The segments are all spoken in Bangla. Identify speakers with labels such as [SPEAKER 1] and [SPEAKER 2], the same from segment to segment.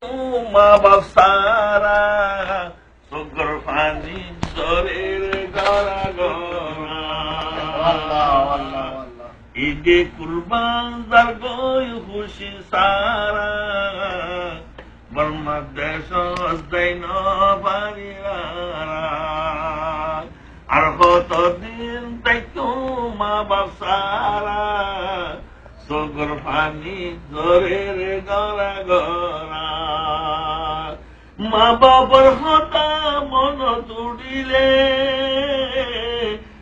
[SPEAKER 1] মা বাপ সারা চোখের পানি জরের গড়া গড়া ঈদে কুরবান যার গই খুশি সারা বর্মা দেশ দেয় নারীরা আর কতদিন তাই মা বাপ সারা চোখের পানি জরের গড়া গড়া মা বাবার হতা মন তুড়িলে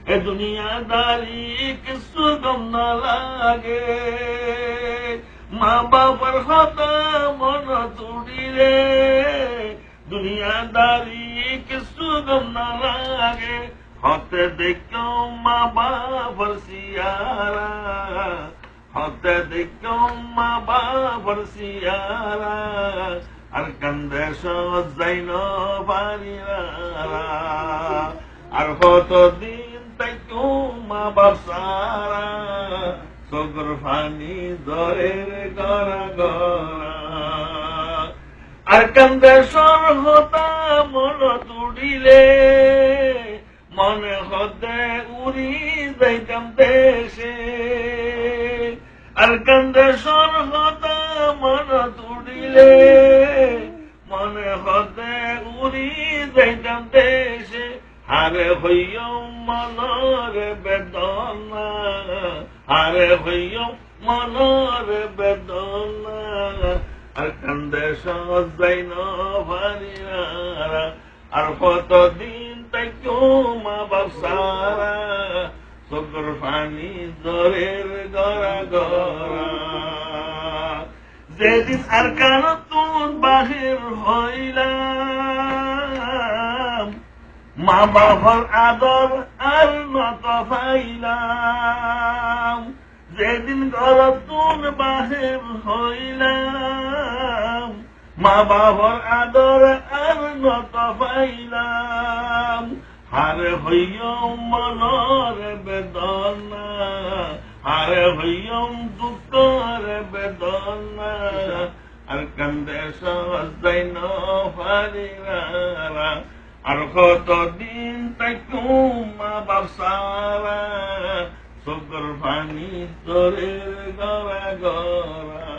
[SPEAKER 1] এ দুনিয়াদারি কিছু গম না লাগে মা বাবার হতা মন তুড়িলে দুনিয়াদারি কিছু গম না লাগে হতে দেখো মা বাবার সিয়ারা হতে দেখো মা বাবার সিয়ারা আর কান্দে সজাই নারীরা আর কতদিন তাই মা বাপ সারা চোখের পানি জরের গড়া গড়া আর কান্দে সর হতা মন তুড়িলে মনে হতে উড়ি যাইতাম দেশে আর কান্দে সর হতা মন তুড়িলে মনে হতে উড়ি যাইতাম দেশে হারে হইয় মনর বেদনা হারে হইয় মনর বেদনা আর কান্দে সজাই নারীরা আর কতদিন তাই মা বাপ সারা চোখের পানি জরের গড়া গড়া যেদিন আর কান তুন বাহির হইলাম মা বাবার আদর আর নত পাইলাম যেদিন ঘর তুন বাহির হইলাম মা বাবার আদর আর নত পাইলাম হারে হইয়ম মনর বেদনা হারে হইয়ম দুঃখর বেদনা আর কান্দে সজাই নারীরা আর কতদিন তাই মা বাপ সারা চোখের পানি জরের গড়া গড়া